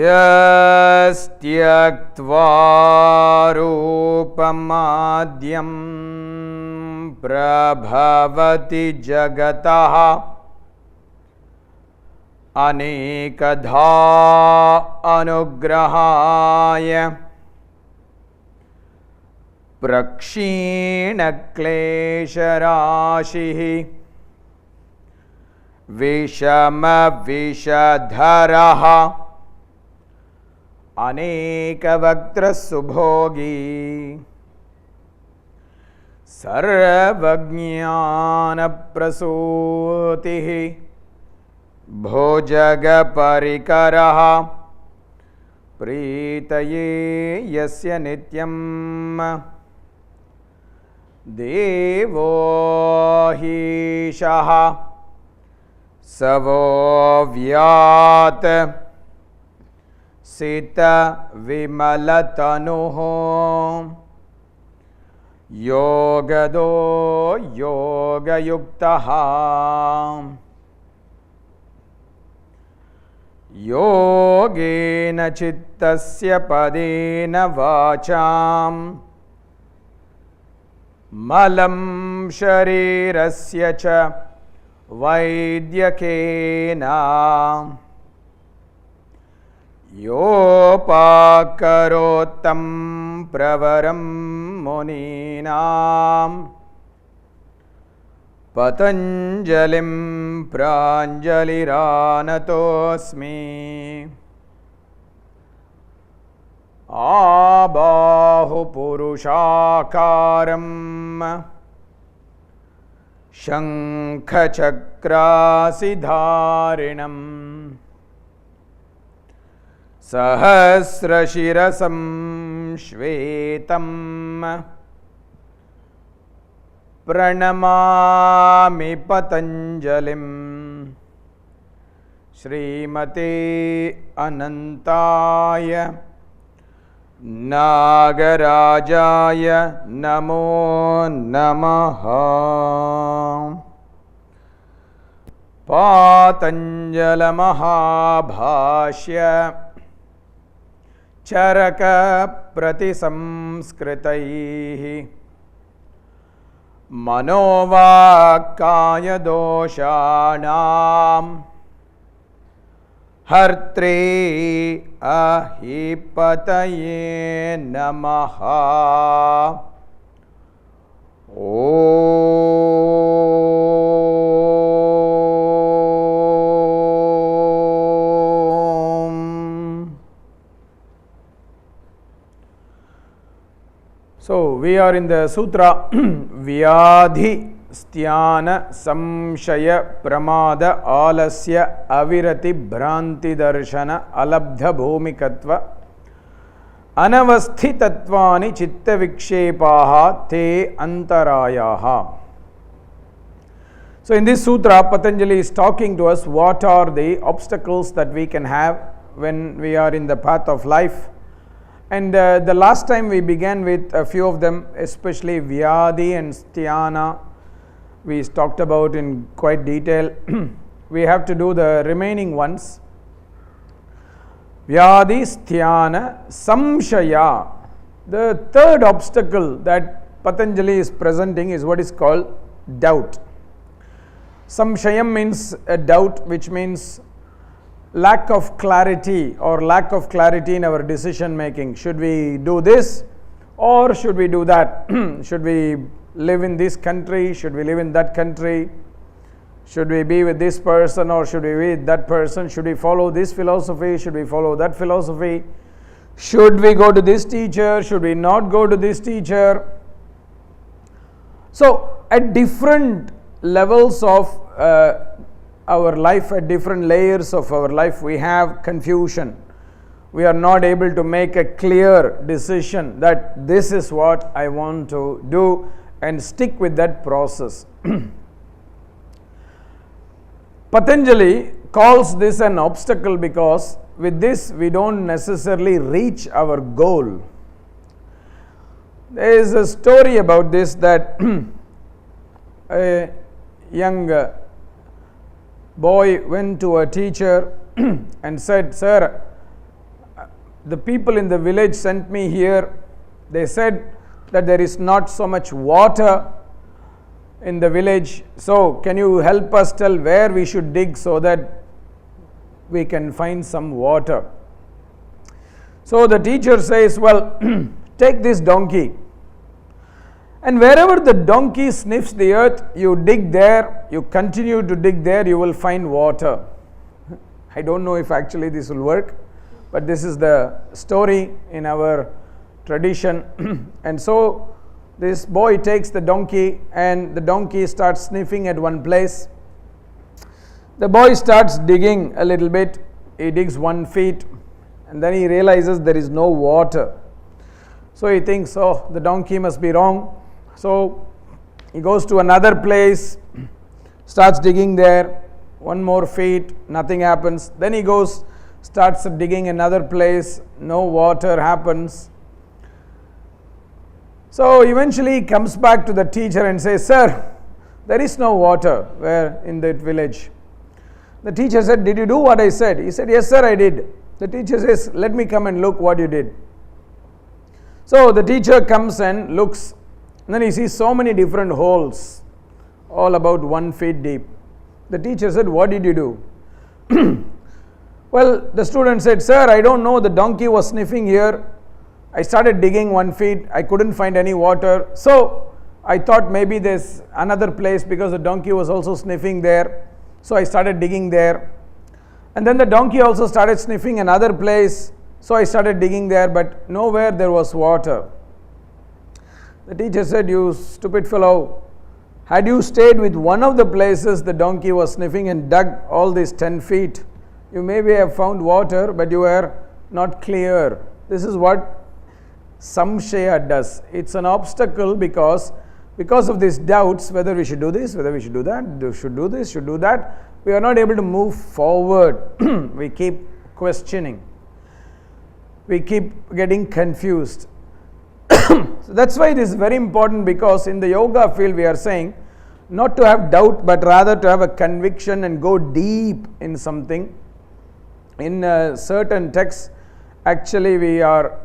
यस्त्यक्त्वा रूपमाद्यं प्रभवति जगतः अनेकधा अनुग्रहाय प्रक्षीणक्लेशराशिः विषमविषधरः अनेकवक्त्रसुभोगी सर्वज्ञानप्रसूतिः भोजगपरिकरः प्रीतये यस्य नित्यं देवो हीशः सवो व्यात् सित विमलतनुः योगदो योगयुक्तः योगेन चित्तस्य पदेन वाचां मलं शरीरस्य च वैद्यकेन योपाकरोत्तं प्रवरं मुनीनां पतञ्जलिं प्राञ्जलिरानतोऽस्मि आबाहुपुरुषाकारं शङ्खचक्रासिधारिणम् सहस्रशिरसं श्वेतं प्रणमामि पतञ्जलिं श्रीमते अनन्ताय नागराजाय नमो नमः। पातञ्जलमहाभाष्य चरक प्रतिसंस्कृतैः मनोवाक्कायदोषाणां हर्त्रे I.30 नमः। So we are in the sutra Vyadhi Sthana Samshaya Pramada Alasya Avirati Bhranti Darshana Alabdha Bhumikatva Anavasthitatvani Chitta Vikshepaha Te Antarayaha. So in this sutra, Patanjali is talking to us what are the obstacles that we can have when we are in the path of life. And the last time we began with a few of them, especially Vyadhi and Sthana, we talked about in quite detail. We have to do the remaining ones. Vyadhi, Sthana, Samshaya. The third obstacle that Patanjali is presenting is what is called doubt. Samshayam means a doubt, which means lack of clarity or lack of clarity in our decision making. Should we do this or should we do that? Should we live in this country? Should we live in that country? Should we be with this person or should we be with that person? Should we follow this philosophy? Should we follow that philosophy? Should we go to this teacher? Should we not go to this teacher? So at different levels of our life, at different layers of our life, we have confusion. We are not able to make a clear decision that this is what I want to do and stick with that process. Patanjali calls this an obstacle because with this we don't necessarily reach our goal. There is a story about this that a young boy went to a teacher and said, "Sir, the people in the village sent me here. They said that there is not so much water in the village. So can you help us tell where we should dig so that we can find some water? So the teacher says, well, take this donkey, and wherever the donkey sniffs the earth, you dig there, you continue to dig there, you will find water. I don't know if actually this will work, but this is the story in our tradition. And so this boy takes the donkey, and the donkey starts sniffing at one place. The boy starts digging a little bit. He digs 1 feet, and then he realizes there is no water. So he thinks, oh, the donkey must be wrong. So he goes to another place, starts digging there, 1 more feet, nothing happens. Then he goes, starts digging another place, no water happens. So eventually he comes back to the teacher and says, sir, there is no water where in that village. The teacher said, did you do what I said? He said, yes sir, I did. The teacher says, let me come and look what you did. So the teacher comes and looks, and then he sees so many different holes, all about 1 feet deep. The teacher said, what did you do? Well, the student said, sir, I don't know, the donkey was sniffing here. I started digging 1 feet, I couldn't find any water. So I thought maybe there's another place because the donkey was also sniffing there. So I started digging there. And then the donkey also started sniffing another place. So I started digging there, but nowhere there was water. The teacher said, you stupid fellow, had you stayed with one of the places the donkey was sniffing and dug all these 10 feet, you maybe have found water, but you were not clear. This is what samshaya does. It's an obstacle because of these doubts, whether we should do this, whether we should do that, should do this, should do that, we are not able to move forward. We keep questioning. We keep getting confused. So that's why it is very important, because in the yoga field we are saying not to have doubt, but rather to have a conviction and go deep in something. In certain texts, actually we are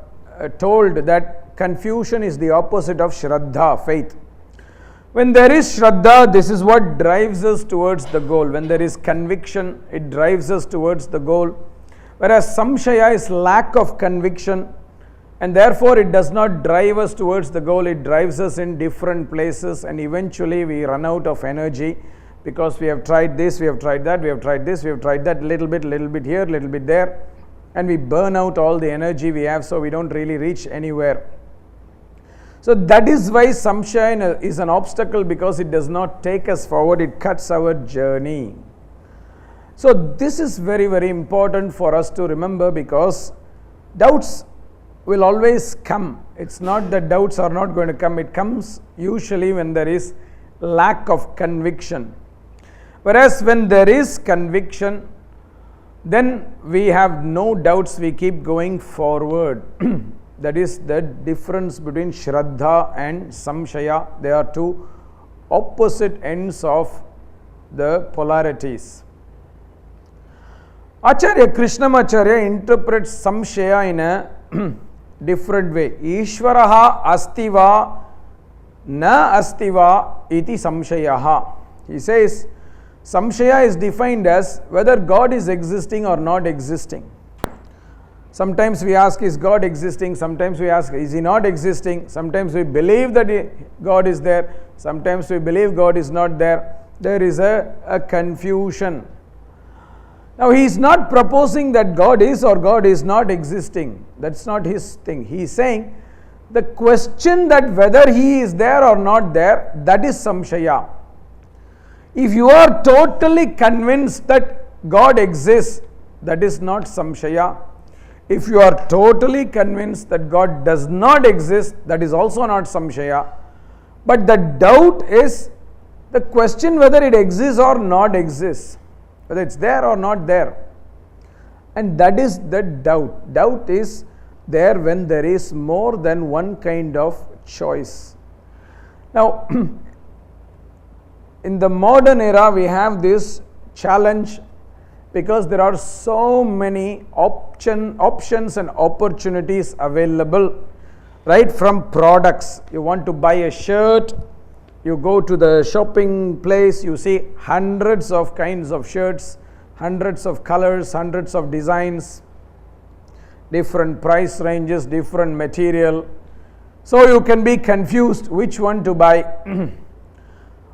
told that confusion is the opposite of Shraddha, faith. When there is Shraddha, this is what drives us towards the goal. When there is conviction, it drives us towards the goal. Whereas Samshaya is lack of conviction, and therefore it does not drive us towards the goal. It drives us in different places, and eventually we run out of energy because we have tried this, we have tried that, we have tried this, we have tried that, little bit here, little bit there, and we burn out all the energy we have, so we don't really reach anywhere. So that is why Samshaya is an obstacle, because it does not take us forward, it cuts our journey. So this is very, very important for us to remember, because doubts will always come. It's not that doubts are not going to come. It comes usually when there is lack of conviction. Whereas when there is conviction, then we have no doubts, we keep going forward. That is the difference between Shraddha and Samshaya. They are two opposite ends of the polarities. Acharya Krishnamacharya interprets Samshaya in a different way. Ishvaraha astiva na astiva iti samshayaha. He says Samshaya is defined as whether God is existing or not existing. Sometimes we ask, is God existing? Sometimes we ask, is he not existing? Sometimes we believe that God is there. Sometimes we believe God is not there. There is a confusion. Now he is not proposing that God is or God is not existing. That's not his thing. He is saying the question that whether he is there or not there, that is Samshaya. If you are totally convinced that God exists, that is not Samshaya. If you are totally convinced that God does not exist, that is also not Samshaya. But the doubt is the question whether it exists or not exists, whether it's there or not there. And that is the doubt. Doubt is there when there is more than one kind of choice. Now, in the modern era, we have this challenge Because there are so many options and opportunities available, right from products. You want to buy a shirt, you go to the shopping place, you see hundreds of kinds of shirts, hundreds of colors, hundreds of designs, different price ranges, different material. So you can be confused which one to buy.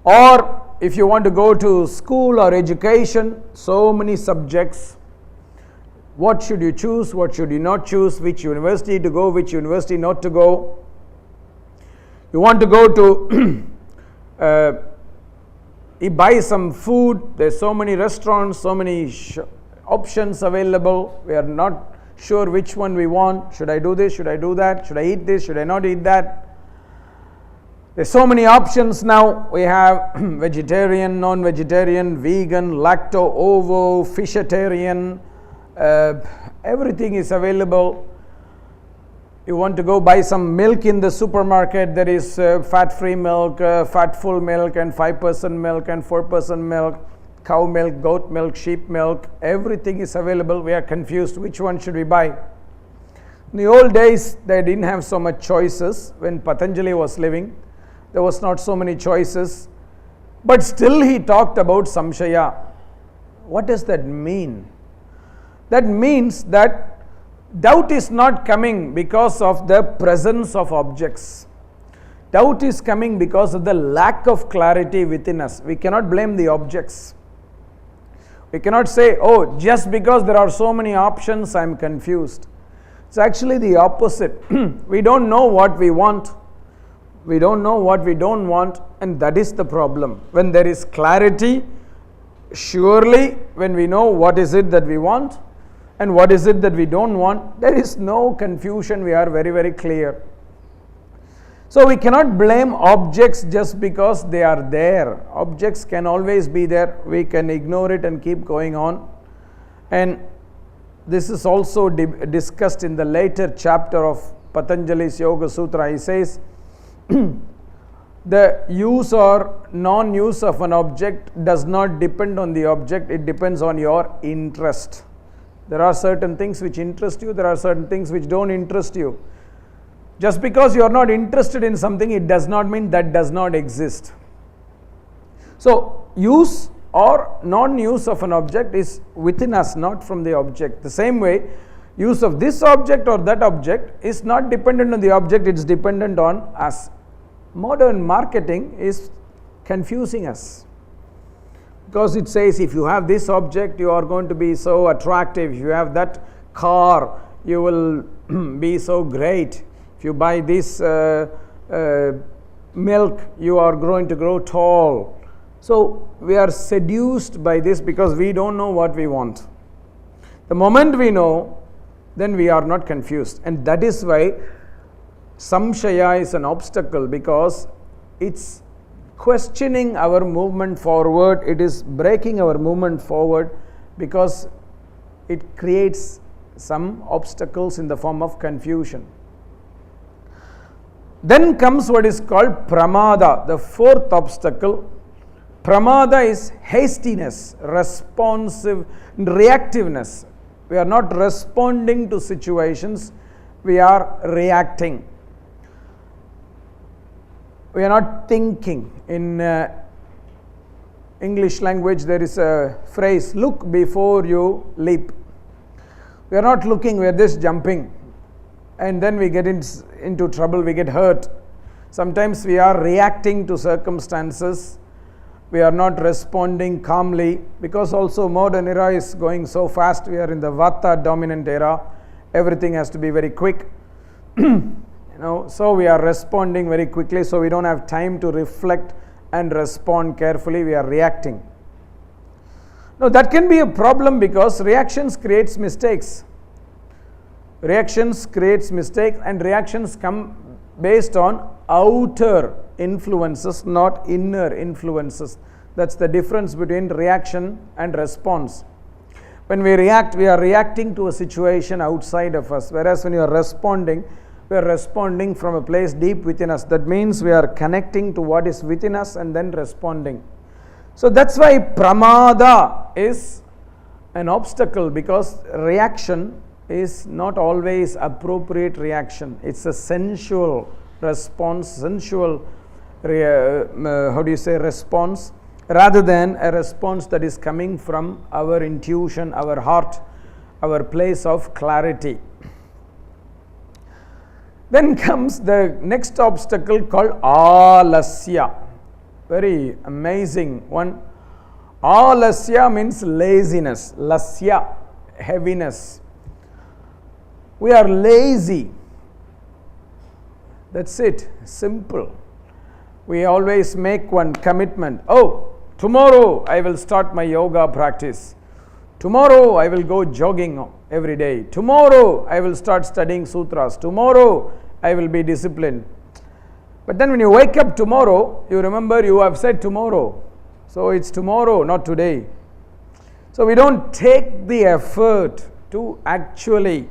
Or if you want to go to school or education, so many subjects. What should you choose? What should you not choose? Which university to go? Which university not to go? You want to go to you buy some food. There's so many restaurants, so many options available. We are not sure which one we want. Should I do this? Should I do that? Should I eat this? Should I not eat that? There's so many options now. We have vegetarian, non-vegetarian, vegan, lacto, ovo, fishitarian. Everything is available. You want to go buy some milk in the supermarket. There is fat-free milk, fat-full milk, and 5% milk, and 4% milk, cow milk, goat milk, sheep milk. Everything is available. We are confused. Which one should we buy? In the old days, they didn't have so much choices. When Patanjali was living, there was not so many choices, but still he talked about samshaya. What does that mean? That means that doubt is not coming because of the presence of objects. Doubt is coming because of the lack of clarity within us. We cannot blame the objects. We cannot say, oh, just because there are so many options, I am confused. It's actually the opposite. We don't know what we want. We don't know what we don't want, and that is the problem. When there is clarity, surely when we know what is it that we want and what is it that we don't want, there is no confusion. We are very, very clear. So we cannot blame objects just because they are there. Objects can always be there. We can ignore it and keep going on. And this is also discussed in the later chapter of Patanjali's Yoga Sutra. He says, the use or non-use of an object does not depend on the object, it depends on your interest. There are certain things which interest you, there are certain things which don't interest you. Just because you are not interested in something, it does not mean that does not exist. So, use or non-use of an object is within us, not from the object. The same way, use of this object or that object is not dependent on the object, it is dependent on us. Modern marketing is confusing us because it says if you have this object, you are going to be so attractive. If you have that car, you will be so great. If you buy this milk, you are going to grow tall. So we are seduced by this because we don't know what we want. The moment we know, then we are not confused, and that is why samshaya is an obstacle, because it's questioning our movement forward, it is breaking our movement forward because it creates some obstacles in the form of confusion. Then comes what is called pramada, the fourth obstacle. Pramada is hastiness, reactiveness. We are not responding to situations, we are reacting. We are not thinking. In English language, there is a phrase, look before you leap. We are not looking, we are just jumping. And then we get into trouble, we get hurt. Sometimes we are reacting to circumstances. We are not responding calmly, because also modern era is going so fast. We are in the Vata dominant era. Everything has to be very quick. So we are responding very quickly, so we don't have time to reflect and respond carefully. We are reacting. Now that can be a problem because reactions creates mistakes. Reactions creates mistakes, and reactions come based on outer influences, not inner influences. That's the difference between reaction and response. When we react, we are reacting to a situation outside of us, whereas when you are responding, we are responding from a place deep within us. That means we are connecting to what is within us and then responding. So that's why pramada is an obstacle because reaction is not always appropriate reaction. It's a sensual response, response, rather than a response that is coming from our intuition, our heart, our place of clarity. Then comes the next obstacle called alasya. Very amazing one. Alasya means laziness. Lasya, heaviness. We are lazy. That's it. Simple. We always make one commitment. Oh, tomorrow I will start my yoga practice. Tomorrow I will go jogging every day. Tomorrow I will start studying sutras. Tomorrow I will be disciplined. But then when you wake up tomorrow, you remember you have said tomorrow. So it's tomorrow, not today. So we don't take the effort to actually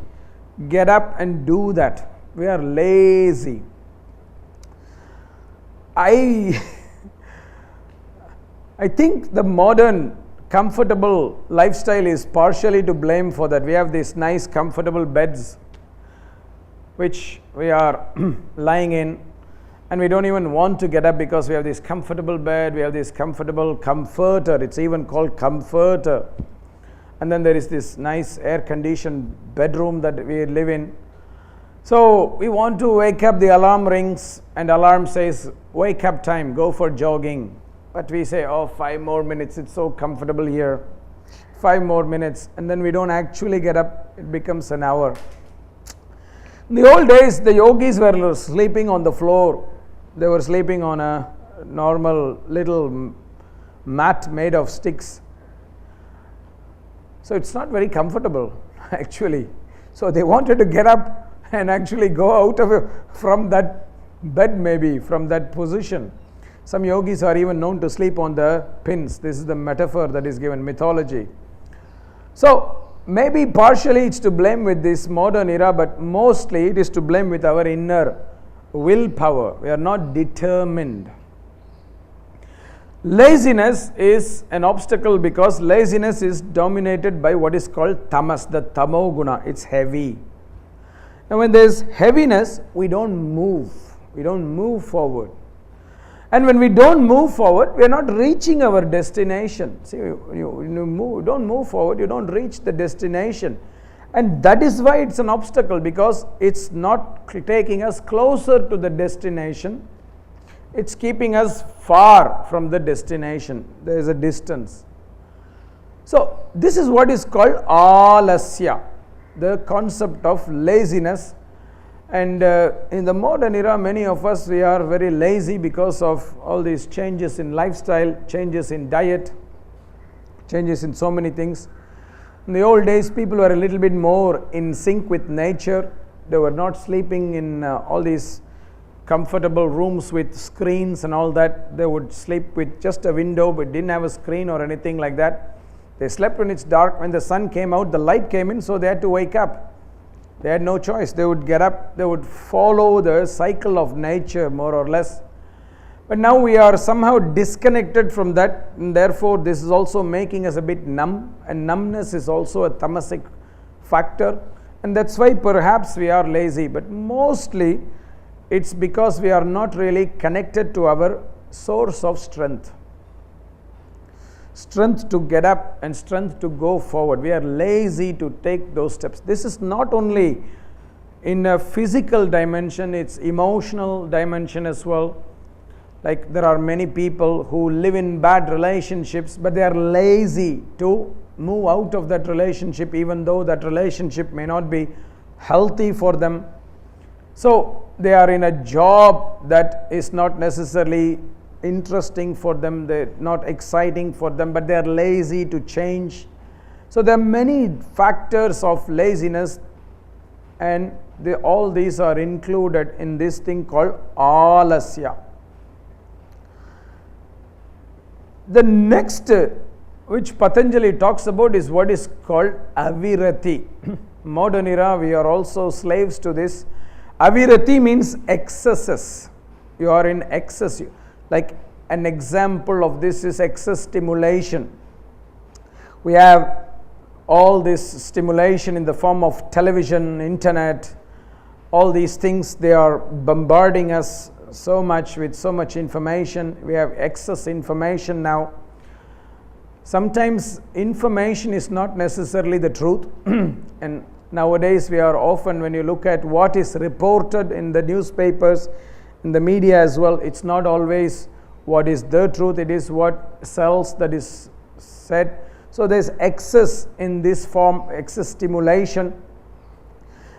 get up and do that. We are lazy. I think the modern comfortable lifestyle is partially to blame for that. We have these nice comfortable beds which we are lying in, and we don't even want to get up because we have this comfortable bed, we have this comfortable comforter. It's even called comforter. And then there is this nice air conditioned bedroom that we live in. So we want to wake up, the alarm rings and alarm says wake up time, go for jogging. But we say, oh, 5 more minutes, it's so comfortable here. 5 more minutes, and then we don't actually get up, it becomes an hour. In the old days, the yogis were sleeping on the floor. They were sleeping on a normal little mat made of sticks. So it's not very comfortable, actually. So they wanted to get up and actually go out of from that bed, maybe from that position. Some yogis are even known to sleep on the pins. This is the metaphor that is given, mythology. So maybe partially it's to blame with this modern era, but mostly it is to blame with our inner willpower. We are not determined. Laziness is an obstacle because laziness is dominated by what is called tamas, the tamo guna. It's heavy. Now when there is heaviness, we don't move. We don't move forward. And when we don't move forward, we are not reaching our destination. See, you don't move forward, you don't reach the destination. And that is why it's an obstacle, because it's not taking us closer to the destination. It's keeping us far from the destination. There is a distance. So this is what is called alasya, the concept of laziness. And in the modern era, many of us, we are very lazy because of all these changes in lifestyle, changes in diet, changes in so many things. In the old days, people were a little bit more in sync with nature. They were not sleeping in all these comfortable rooms with screens and all that. They would sleep with just a window, but didn't have a screen or anything like that. They slept when it's dark. When the sun came out, the light came in, so they had to wake up. They had no choice. They would get up, they would follow the cycle of nature more or less. But now we are somehow disconnected from that, and therefore this is also making us a bit numb, and numbness is also a tamasic factor, and that's why perhaps we are lazy. But mostly it's because we are not really connected to our source of strength. Strength to get up and strength to go forward. We are lazy to take those steps. This is not only in a physical dimension, it's emotional dimension as well. Like there are many people who live in bad relationships, but they are lazy to move out of that relationship, even though that relationship may not be healthy for them. So they are in a job that is not necessarily interesting for them, they're not exciting for them, but they are lazy to change. So there are many factors of laziness, and all these are included in this thing called alasya. The next which Patanjali talks about is what is called avirati. Modern era, we are also slaves to this. Avirati means excesses. You are in excess. Like an example of this is excess stimulation. We have all this stimulation in the form of television, internet, all these things, they are bombarding us so much with so much information. We have excess information now. Sometimes information is not necessarily the truth. And nowadays we are often, when you look at what is reported in the newspapers, in the media as well, it's not always what is the truth, it is what sells, that is said. So there's excess in this form, excess stimulation.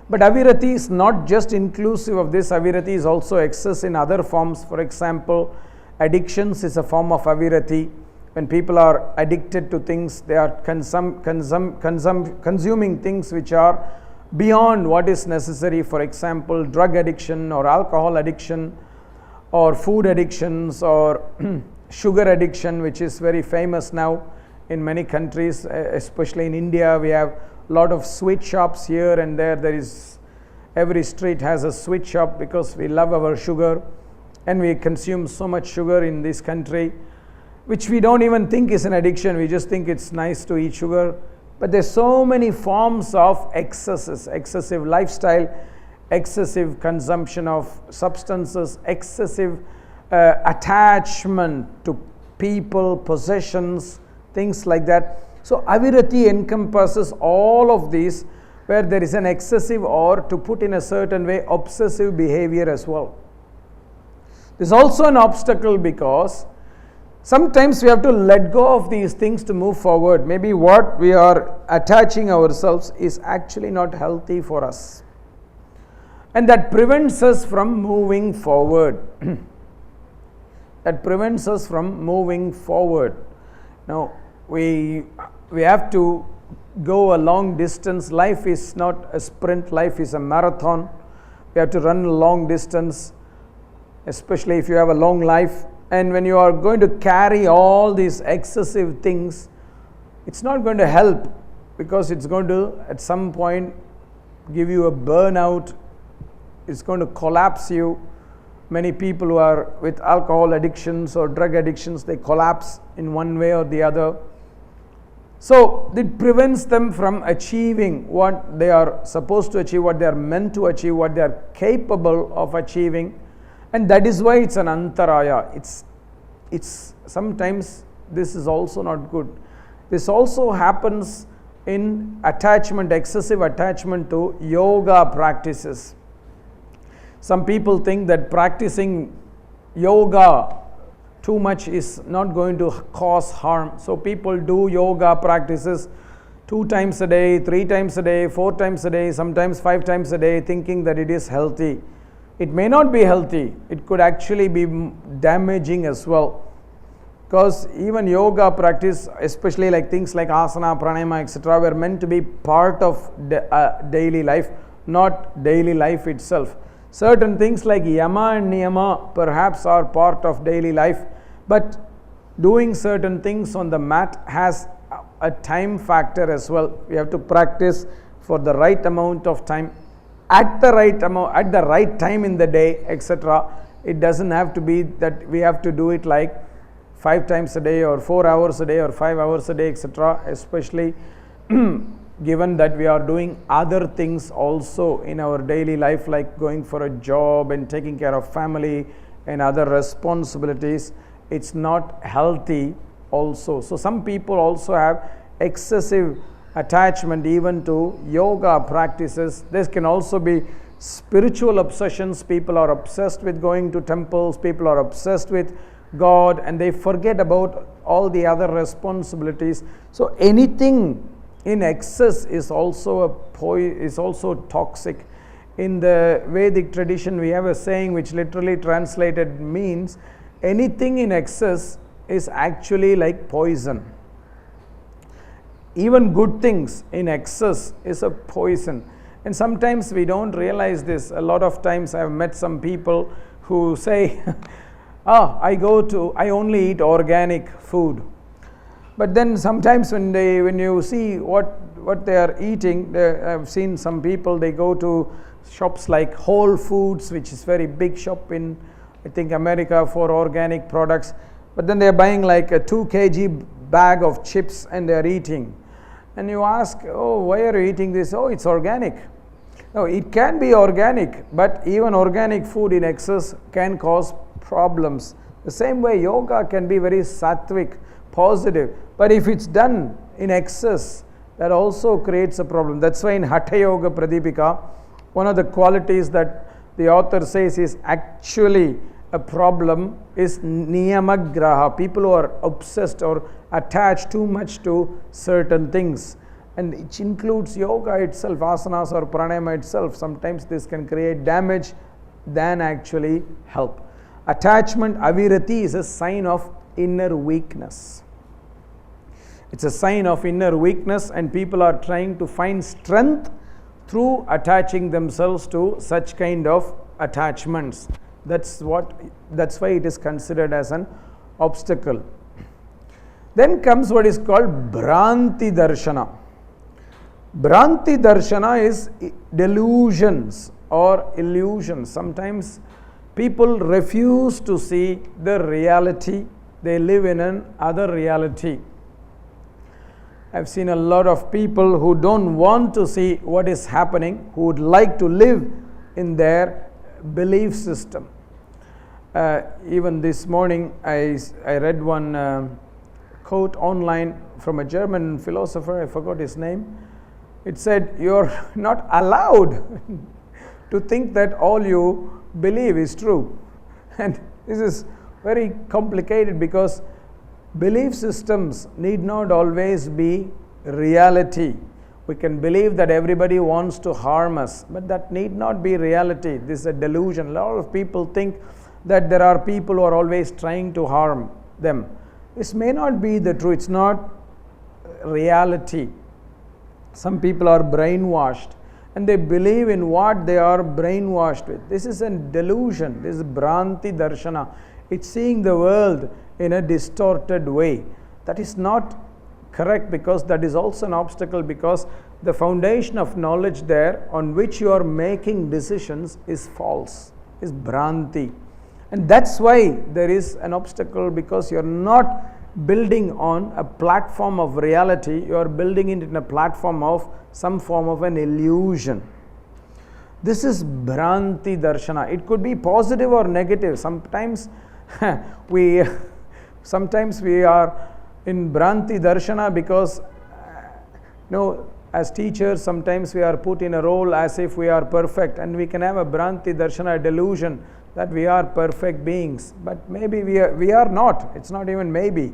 But avirati is not just inclusive of this. Avirati is also excess in other forms. For example, addictions is a form of avirati. When people are addicted to things, they are consuming things which are beyond what is necessary. For example, drug addiction or alcohol addiction or food addictions or sugar addiction, which is very famous now in many countries, especially in India. We have a lot of sweet shops here and there. There is, every street has a sweet shop because we love our sugar and we consume so much sugar in this country, which we don't even think is an addiction. We just think it's nice to eat sugar. But there's so many forms of excesses, excessive lifestyle, excessive consumption of substances, excessive attachment to people, possessions, things like that. So avirati encompasses all of these, where there is an excessive, or to put in a certain way, obsessive behavior as well. This is also an obstacle because sometimes we have to let go of these things to move forward. Maybe what we are attaching ourselves is actually not healthy for us, and that prevents us from moving forward. That prevents us from moving forward. Now, we have to go a long distance. Life is not a sprint, life is a marathon. We have to run a long distance, especially if you have a long life. And when you are going to carry all these excessive things, it's not going to help, because it's going to at some point give you a burnout. It's going to collapse you. Many people who are with alcohol addictions or drug addictions, they collapse in one way or the other. So it prevents them from achieving what they are supposed to achieve, what they are meant to achieve, what they are capable of achieving. And that is why it's an antaraya. It's sometimes this is also not good. This also happens in attachment, excessive attachment to yoga practices. Some people think that practicing yoga too much is not going to cause harm. So people do yoga practices 2 times a day, 3 times a day, 4 times a day, sometimes 5 times a day, thinking that it is healthy. It may not be healthy. It could actually be damaging as well. Because even yoga practice, especially like things like asana, pranayama, etc., were meant to be part of daily life, not daily life itself. Certain things like yama and niyama perhaps are part of daily life, but doing certain things on the mat has a time factor as well. We have to practice for the right amount of time, at the right amount, at the right time in the day, etc. It doesn't have to be that we have to do it like 5 times a day or 4 hours a day or 5 hours a day, etc. Especially given that we are doing other things also in our daily life, like going for a job and taking care of family and other responsibilities. It's not healthy also. So some people also have excessive attachment even to yoga practices. This can also be spiritual obsessions. People are obsessed with going to temples, people are obsessed with God, and they forget about all the other responsibilities. So anything in excess is also is also toxic. In the Vedic tradition, we have a saying which literally translated means anything in excess is actually like poison. Even good things in excess is a poison. And sometimes we don't realize this. A lot of times I have met some people who say, I only eat organic food. But then sometimes when you see what they are eating, I've seen some people, they go to shops like Whole Foods, which is very big shop in, I think, America for organic products. But then they are buying like a 2 kg bag of chips and they are eating. and you ask, oh, why are you eating this? Oh, it's organic. No, it can be organic, but even organic food in excess can cause problems. The same way yoga can be very sattvic, positive, but if it's done in excess, that also creates a problem. That's why in Hatha Yoga Pradipika, one of the qualities that the author says is actually a problem is niyamagraha, people who are obsessed or attached too much to certain things. And it includes yoga itself, asanas or pranayama itself. Sometimes this can create damage than actually help. Attachment, I.30, is a sign of inner weakness. It's a sign of inner weakness, and people are trying to find strength through attaching themselves to such kind of attachments. That's why it is considered as an obstacle. Then comes what is called Bhranti Darshana. Bhranti Darshana is delusions or illusions. Sometimes people refuse to see the reality. They live in another reality. I've seen a lot of people who don't want to see what is happening, who would like to live in their belief system. Even this morning, I read one quote online from a German philosopher, I forgot his name. It said, you're not allowed to think that all you believe is true. And this is very complicated because belief systems need not always be reality. We can believe that everybody wants to harm us, but that need not be reality. This is a delusion. A lot of people think that there are people who are always trying to harm them. This may not be the truth. It's not reality. Some people are brainwashed and they believe in what they are brainwashed with. This is a delusion. This is Bhranti Darshana. It's seeing the world in a distorted way. That is not correct, because that is also an obstacle, because the foundation of knowledge there on which you are making decisions is false, is Bhranti. And that's why there is an obstacle, because you are not building on a platform of reality, you are building it in a platform of some form of an illusion. This is Bhranti Darshana. It could be positive or negative. Sometimes we are in Bhranti Darshana because as teachers sometimes we are put in a role as if we are perfect, and we can have a Bhranti Darshana, delusion that we are perfect beings, but maybe we are not. It's not even maybe.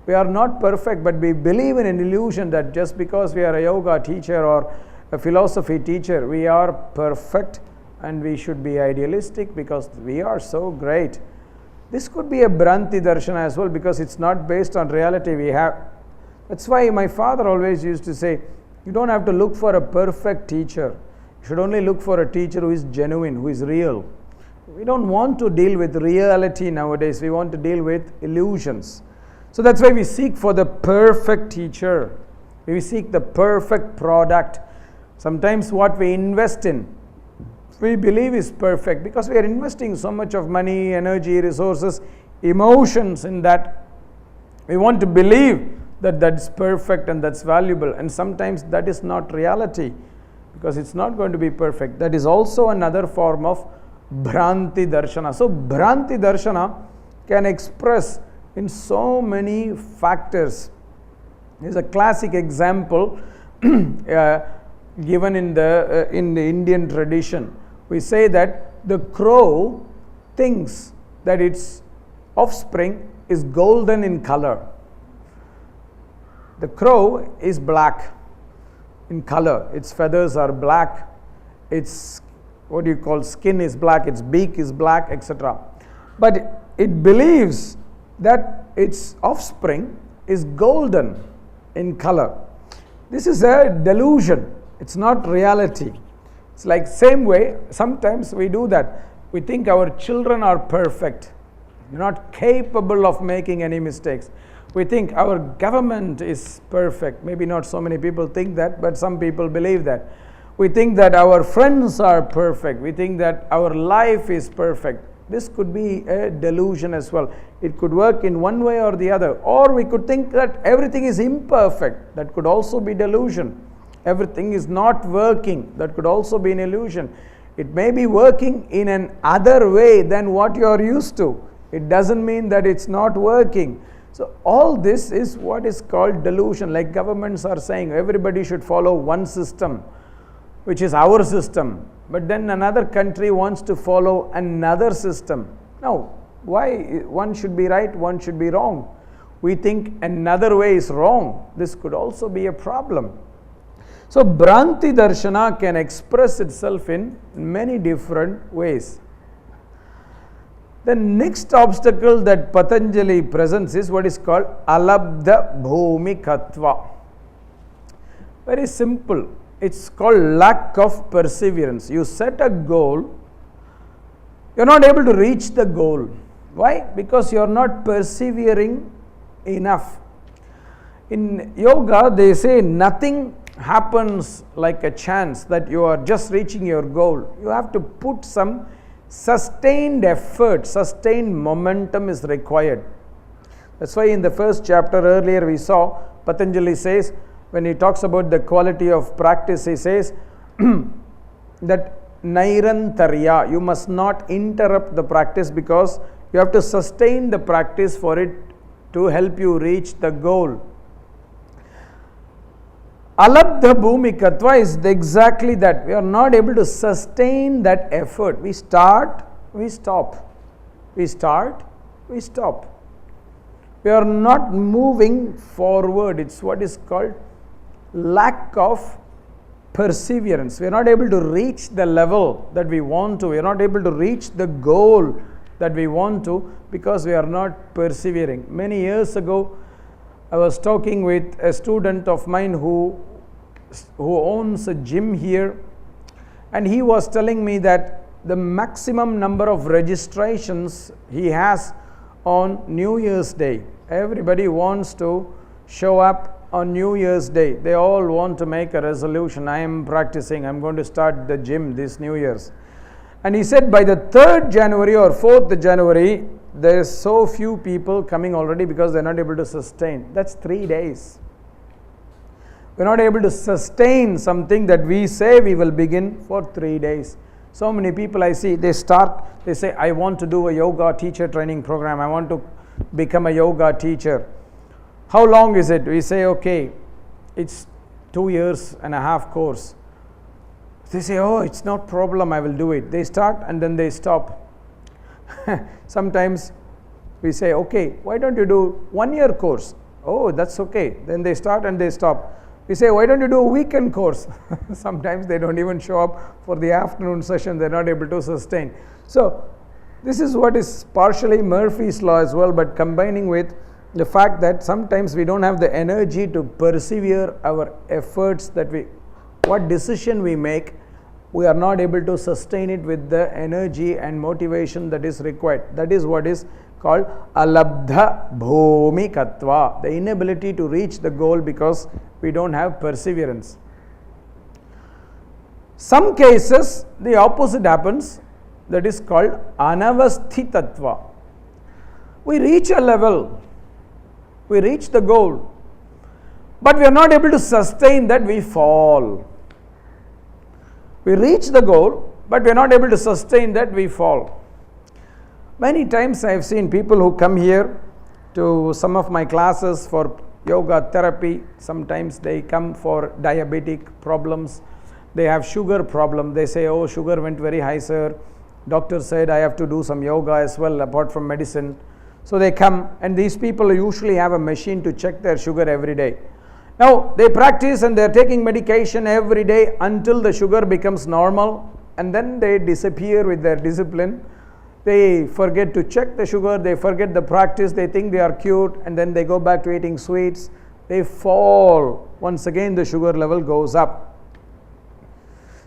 We are not perfect, but we believe in an illusion that just because we are a yoga teacher or a philosophy teacher, we are perfect and we should be idealistic because we are so great. This could be a Bhranti Darshana as well, because it's not based on reality we have. That's why my father always used to say, you don't have to look for a perfect teacher. You should only look for a teacher who is genuine, who is real. We don't want to deal with reality nowadays. We want to deal with illusions. So that's why we seek for the perfect teacher. We seek the perfect product. Sometimes what we invest in, we believe is perfect, because we are investing so much of money, energy, resources, emotions in that. We want to believe that that's perfect and that's valuable, and sometimes that is not reality, because it's not going to be perfect. That is also another form of Bhranti Darshana. So Bhranti Darshana can express in so many factors. There's a classic example given in the Indian tradition. We say that the crow thinks that its offspring is golden in color. The crow is black in color. Its feathers are black. Its skin is black. Its beak is black, etc. But it believes that its offspring is golden in color. This is a delusion. It's not reality. It's like same way, sometimes we do that. We think our children are perfect. They're not capable of making any mistakes. We think our government is perfect. Maybe not so many people think that, but some people believe that. We think that our friends are perfect. We think that our life is perfect. This could be a delusion as well. It could work in one way or the other. Or we could think that everything is imperfect. That could also be delusion. Everything is not working. That could also be an illusion. It may be working in an other way than what you are used to. It doesn't mean that it's not working. So all this is what is called delusion. Like governments are saying everybody should follow one system, which is our system. But then another country wants to follow another system. Now, why one should be right, one should be wrong? We think another way is wrong. This could also be a problem. So Bhranti Darshana can express itself in many different ways. The next obstacle that Patanjali presents is what is called Alabdha Bhumikatva. Very simple. It's called lack of perseverance. You set a goal, you're not able to reach the goal. Why? Because you're not persevering enough. In yoga, they say nothing happens like a chance that you are just reaching your goal. You have to put some sustained effort, sustained momentum is required. That's why in the first chapter earlier we saw Patanjali says, when he talks about the quality of practice, he says that Nairantarya, you must not interrupt the practice because you have to sustain the practice for it to help you reach the goal. Alabdha Bhumikatva is exactly that. We are not able to sustain that effort. We start, we stop. We start, we stop. We are not moving forward. It's what is called lack of perseverance. We are not able to reach the level that we want to. We are not able to reach the goal that we want to because we are not persevering. Many years ago, I was talking with a student of mine who owns a gym here, and he was telling me that the maximum number of registrations he has on New Year's Day. Everybody wants to show up on New Year's Day. They all want to make a resolution. I am practicing. I'm going to start the gym this New Year's. And he said by the 3rd January or 4th January, there is so few people coming already because they're not able to sustain. That's 3 days. We're not able to sustain something that we say we will begin for 3 days. So many people I see, they say, I want to do a yoga teacher training program. I want to become a yoga teacher. How long is it? We say, okay, it's 2.5 years course. They say, oh, it's not problem, I will do it. They start and then they stop. Sometimes we say, okay, why don't you do 1 year course? Oh, that's okay. Then they start and they stop. We say, why don't you do a weekend course? Sometimes they don't even show up for the afternoon session. They're not able to sustain. So this is what is partially Murphy's law as well, but combining with the fact that sometimes we don't have the energy to persevere our efforts, that what decision we make, we are not able to sustain it with the energy and motivation that is required. That is what is called Alabdha Bhumikatva, the inability to reach the goal because we don't have perseverance. Some cases the opposite happens, that is called Anavasthitatva. We reach a level, we reach the goal, but we are not able to sustain that, we fall. We reach the goal, but we are not able to sustain that, we fall. Many times I have seen people who come here to some of my classes for yoga therapy. Sometimes they come for diabetic problems. They have sugar problem. They say, oh, sugar went very high, sir. Doctor said I have to do some yoga as well apart from medicine. So they come, and these people usually have a machine to check their sugar every day. Now they practice and they are taking medication every day until the sugar becomes normal, and then they disappear with their discipline. They forget to check the sugar, they forget the practice, they think they are cured, and then they go back to eating sweets. They fall. Once again the sugar level goes up.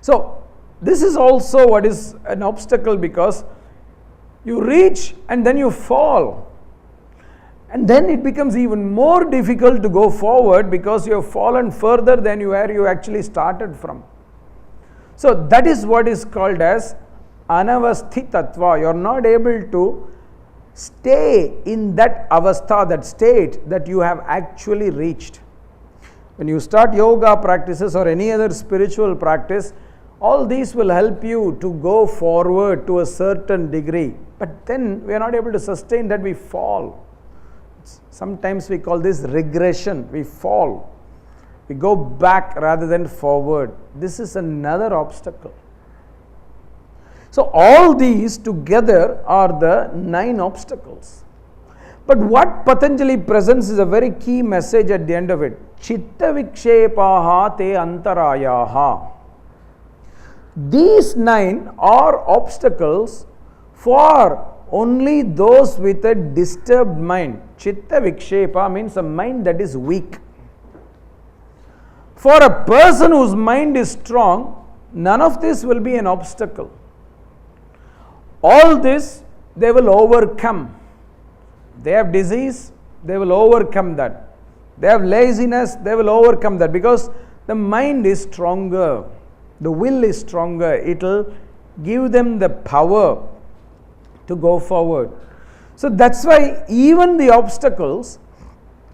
So this is also what is an obstacle, because you reach and then you fall. And then it becomes even more difficult to go forward because you have fallen further than where you actually started from. So that is what is called as anavasthitatva. You are not able to stay in that avastha, that state that you have actually reached. When you start yoga practices or any other spiritual practice, all these will help you to go forward to a certain degree. But then we are not able to sustain that, we fall. Sometimes we call this regression. We fall. We go back rather than forward. This is another obstacle. So all these together are the 9 obstacles. But what Patanjali presents is a very key message at the end of it. Chitta vikshepaha te antarayaha. These 9 are obstacles for only those with a disturbed mind. Chitta vikshepa means a mind that is weak. For a person whose mind is strong, none of this will be an obstacle. All this they will overcome. They have disease, they will overcome that. They have laziness, they will overcome that, because the mind is stronger, the will is stronger. It will give them the power to go forward. So that's why even the obstacles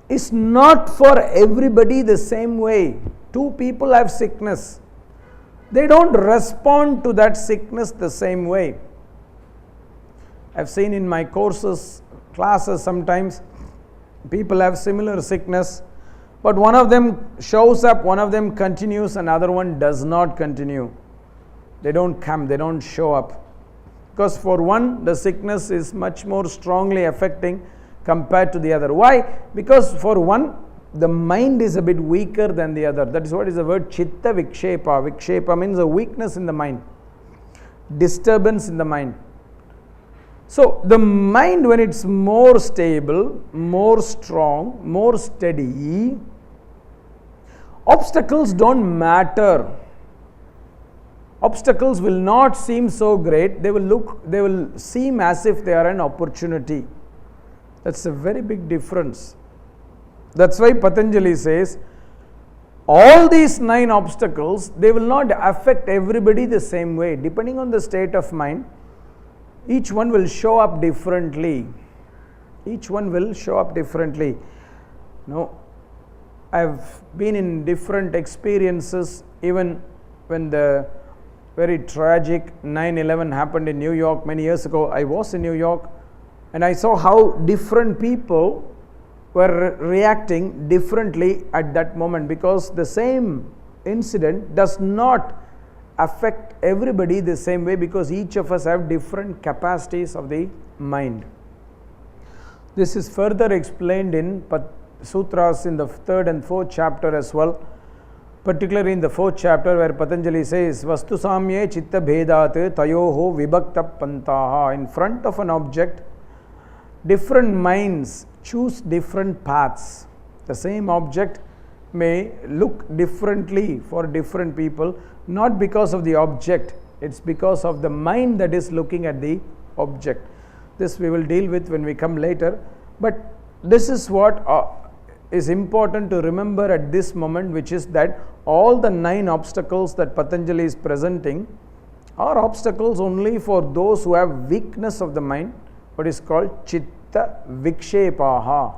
is not for everybody the same way. 2 people have sickness. They don't respond to that sickness the same way. I've seen in my courses, classes, sometimes people have similar sickness, but one of them shows up, one of them continues, another one does not continue. They don't come, they don't show up. Because for one, the sickness is much more strongly affecting compared to the other. Why? Because for one, the mind is a bit weaker than the other. That is what is the word chitta vikshepa. Vikshepa means a weakness in the mind, disturbance in the mind. So the mind, when it's more stable, more strong, more steady, obstacles don't matter. Obstacles will not seem so great. They will seem as if they are an opportunity. That's a very big difference. That's why Patanjali says, all these 9 obstacles, they will not affect everybody the same way. Depending on the state of mind, each one will show up differently. Each one will show up differently. I've been in different experiences, even when the very tragic 9/11 happened in New York many years ago. I was in New York and I saw how different people were reacting differently at that moment, because the same incident does not affect everybody the same way, because each of us have different capacities of the mind. This is further explained in sutras in the 3rd and 4th chapter as well, particularly in the 4th chapter, where Patanjali says, Vastu samye chitta bhedat tayoho vibhakta pantaha. In front of an object, different minds choose different paths. The same object may look differently for different people, not because of the object, it's because of the mind that is looking at the object. This we will deal with when we come later, but this is what is important to remember at this moment, which is that all the 9 obstacles that Patanjali is presenting are obstacles only for those who have weakness of the mind, what is called chitta vikshepaha.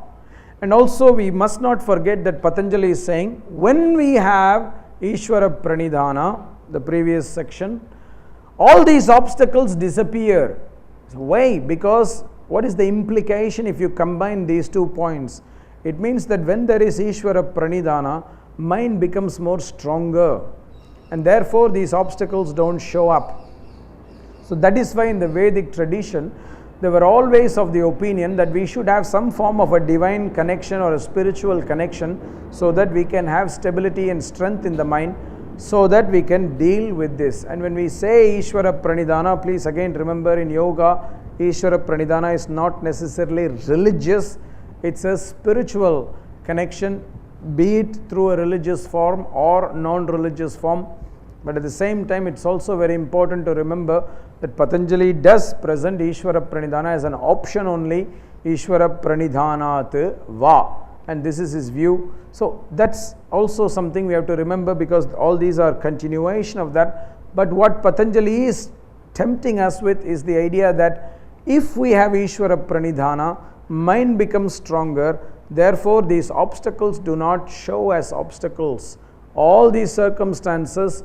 And also we must not forget that Patanjali is saying, when we have Ishvara Pranidhana, the previous section, all these obstacles disappear. Why? Because what is the implication if you combine these 2 points? It means that when there is Ishvara Pranidhana, mind becomes more stronger, and therefore these obstacles don't show up. So that is why in the Vedic tradition, they were always of the opinion that we should have some form of a divine connection or a spiritual connection, so that we can have stability and strength in the mind, so that we can deal with this. And when we say Ishvara Pranidhana, please again remember, in yoga, Ishvara Pranidhana is not necessarily religious, it's a spiritual connection, be it through a religious form or non-religious form. But at the same time, it's also very important to remember that Patanjali does present Ishvara Pranidhana as an option only, Ishvara Pranidhanat va, and this is his view. So that's also something we have to remember, because all these are continuation of that. But what Patanjali is tempting us with is the idea that if we have Ishvara Pranidhana, mind becomes stronger, therefore these obstacles do not show as obstacles. All these circumstances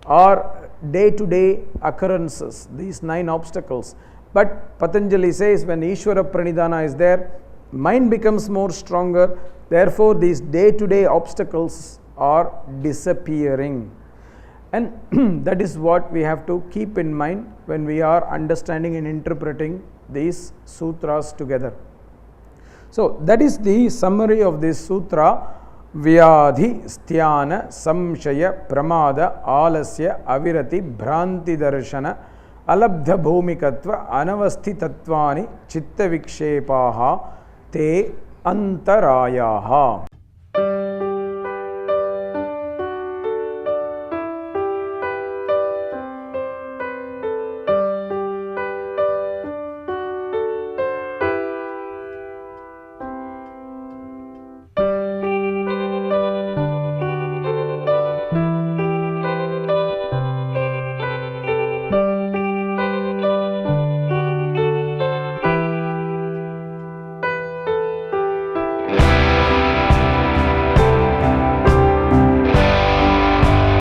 are day-to-day occurrences, these 9 obstacles. But Patanjali says when Ishvara Pranidhana is there, mind becomes more stronger, therefore these day-to-day obstacles are disappearing. And that is what we have to keep in mind when we are understanding and interpreting these sutras together. So that is the summary of this sutra. Vyadhi, Sthana, Samshaya, Pramada, Alasya, Avirati, Bhranti Darshana, Alabdha Bhumikatva, Anavasthitattvani, Chitta Vikshepaha, Te Antarayaha.